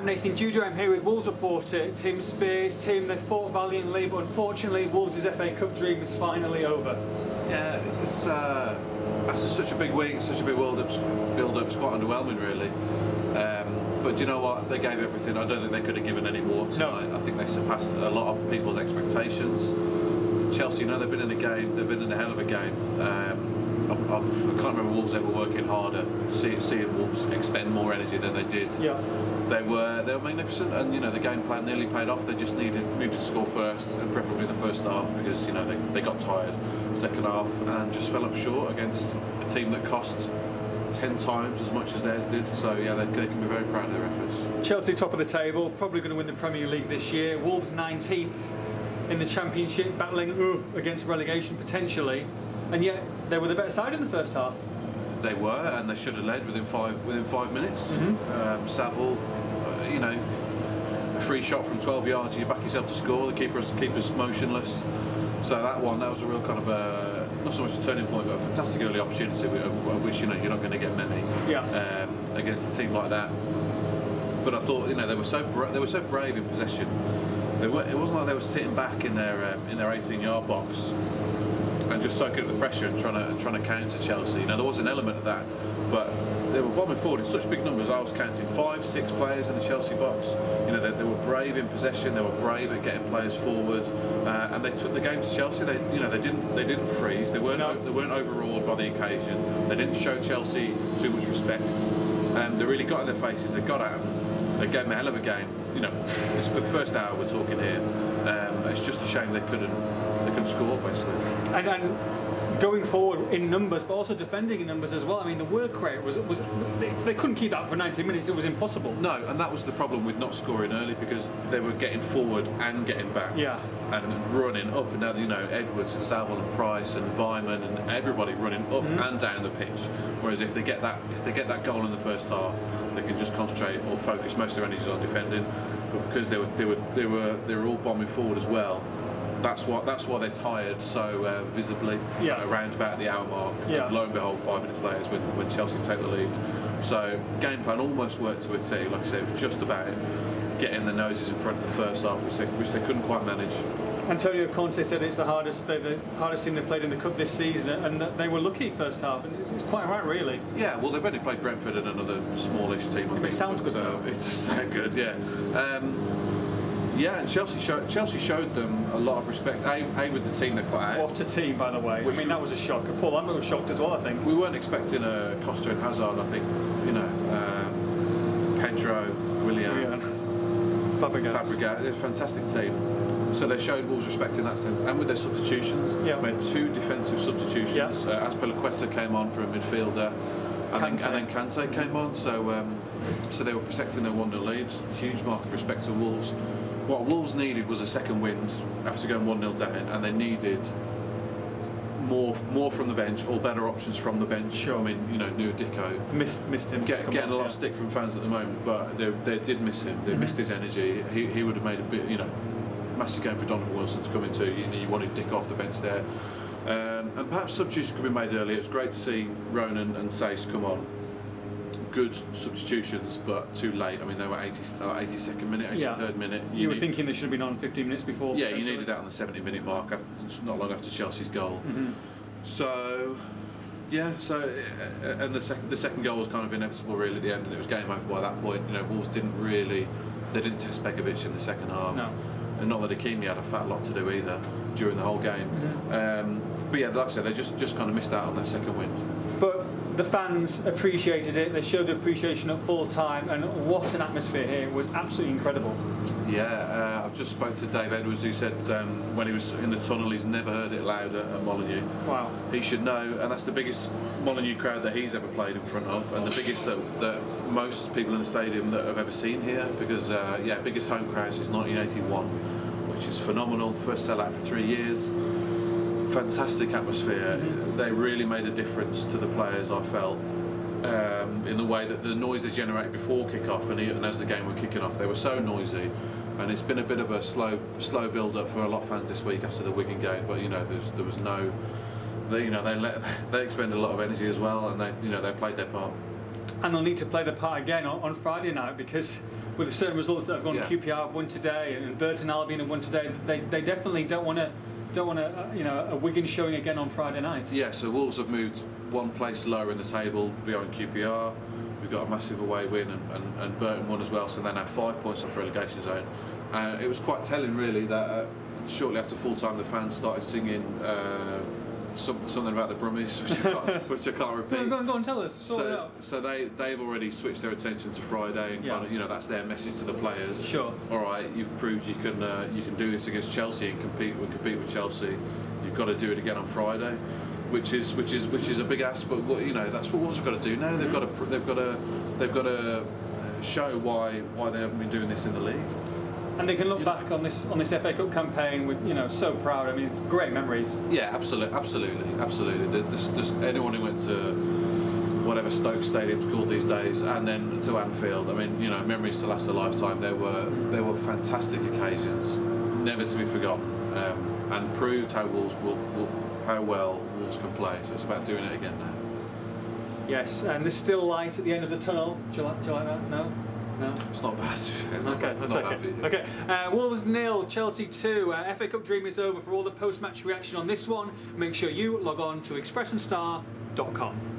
I'm Nathan Judah. I'm here with Wolves reporter Tim Spiers. Tim, they fought valiantly, but unfortunately Wolves' FA Cup dream is finally over. Yeah, it's after such a big week, such a big build-up, it's quite underwhelming really. But do you know what? They gave everything. I don't think they could have given any more tonight. No. I think they surpassed a lot of people's expectations. Chelsea, they've been in a game. They've been in a hell of a game. I can't remember Wolves ever working harder, seeing Wolves expend more energy than they did. Yeah. They were magnificent, and the game plan nearly paid off. They just needed to score first, and preferably in the first half, because they got tired second half and just fell up short against a team that cost 10 times as much as theirs did. So yeah, they can be very proud of their efforts. Chelsea top of the table, probably going to win the Premier League this year. Wolves 19th in the Championship, battling against relegation potentially, and yet they were the better side in the first half. They were, and they should have led within 5 minutes. Mm-hmm. Saville, a free shot from 12 yards, you back yourself to score. The keeper's motionless. So that was a real kind of not so much a turning point, but a fantastic early opportunity, which you're not going to get many against a team like that. But I thought they were so brave in possession. It wasn't like they were sitting back in their 18-yard box and just soaking up the pressure and trying to counter Chelsea. There was an element of that, but they were bombing forward in such big numbers. I was counting 5-6 players in the Chelsea box. They were brave in possession. They were brave at getting players forward, and they took the game to Chelsea. They didn't freeze. They weren't overawed by the occasion. They didn't show Chelsea too much respect. They really got in their faces. They got at them. They gave them a hell of a game. It's for the first hour we're talking here. It's just a shame they couldn't score basically. And going forward in numbers, but also defending in numbers as well. I mean, the work rate was they couldn't keep that for 90 minutes. It was impossible. No, and that was the problem with not scoring early, because they were getting forward and getting back. Yeah. And running up and down. Edwards and Saville and Price and Vyman and everybody running up and down the pitch. Whereas if they get that goal in the first half, they can just concentrate or focus most of their energies on defending. But because they were all bombing forward as well. That's why they're tired so visibly around about the hour mark. Yeah. Lo and behold, 5 minutes later is when Chelsea take the lead. So game plan almost worked to a T. Like I said, it was just about getting the noses in front of the first half, which they couldn't quite manage. Antonio Conte said it's the hardest team they've played in the cup this season, and that they were lucky first half. And it's quite right, really. Yeah, well, they've only played Brentford and another smallish team. It sounds good, so it does sound good. Yeah. Yeah, and Chelsea showed them a lot of respect. A with the team they put out. What a team, by the way. That was a shocker. Paul Lambert was shocked as well, I think. We weren't expecting a Costa and Hazard, I think. Pedro, Willian, Fabregas, a fantastic team. So they showed Wolves respect in that sense, and with their substitutions. Yeah. We had 2 defensive substitutions. Yeah. Azpilicueta came on for a midfielder, and then Kante came on. So they were protecting their 1-0 lead. Huge mark of respect to Wolves. What Wolves needed was a second wind after going 1-0 down, and they needed more from the bench, or better options from the bench. Sure. I mean, New Dicko missed him. Getting a lot of stick from fans at the moment, but they did miss him. They missed his energy. He would have made a bit, massive game for Donovan Wilson to come into. You wanted Dick off the bench there, and perhaps substitutions could be made early. It was great to see Ronan and Sace come on. Good substitutions, but too late. I mean, they were 82nd minute, 83rd minute. You were thinking they should have been on 15 minutes before. Yeah, you needed that on the 70-minute mark, not long after Chelsea's goal. Mm-hmm. So, yeah. And the second goal was kind of inevitable, really, at the end, and it was game over by that point. Wolves didn't test Begovic in the second half. No. And not that Hakimi had a fat lot to do either during the whole game. Mm-hmm. But yeah, like I said, they just kind of missed out on that second wind. But the fans appreciated it. They showed appreciation at full time, and what an atmosphere here. It was absolutely incredible. Yeah, I've just spoke to Dave Edwards, who said when he was in the tunnel he's never heard it louder at Molineux. Wow. He should know, and that's the biggest Molineux crowd that he's ever played in front of, and the biggest that most people in the stadium that have ever seen here, because biggest home crowd since 1981, which is phenomenal. First sellout for 3 years. Fantastic atmosphere. Mm-hmm. They really made a difference to the players, I felt, in the way that the noise they generated before kick-off and as the game were kicking off, they were so noisy, and it's been a bit of a slow build-up for a lot of fans this week after the Wigan game. But there was no, they expended a lot of energy as well, and they played their part. And they'll need to play their part again on Friday night, because with the certain results that have gone, Yeah. QPR have won today and Burton Albion have won today. They definitely don't want a Wigan showing again on Friday night. Yeah, so Wolves have moved one place lower in the table behind QPR. We've got a massive away win, and Burton won as well, so they're now 5 points off relegation zone. It was quite telling, really, that shortly after full time the fans started singing something about the Brummies, which I can't repeat. Go on, tell us. Sort it out. So they've already switched their attention to Friday, and kind of, that's their message to the players. Sure. All right, you've proved you can do this against Chelsea and compete with Chelsea. You've got to do it again on Friday, which is a big ask. But that's what Wolves have got to do now. They've got to show why they haven't been doing this in the league. And they can look back on this FA Cup campaign with, so proud. I mean, it's great memories. Yeah, absolutely. There's anyone who went to whatever Stoke Stadium's called these days, and then to Anfield. I mean, memories to last a lifetime. There were fantastic occasions, never to be forgotten, and proved how how well Wolves can play. So it's about doing it again now. Yes, and there's still light at the end of the tunnel. Do you like that? No. It's not bad. Okay, that's okay. Okay, Wolves 0, Chelsea 2. FA Cup dream is over. For all the post-match reaction on this one, make sure you log on to expressandstar.com.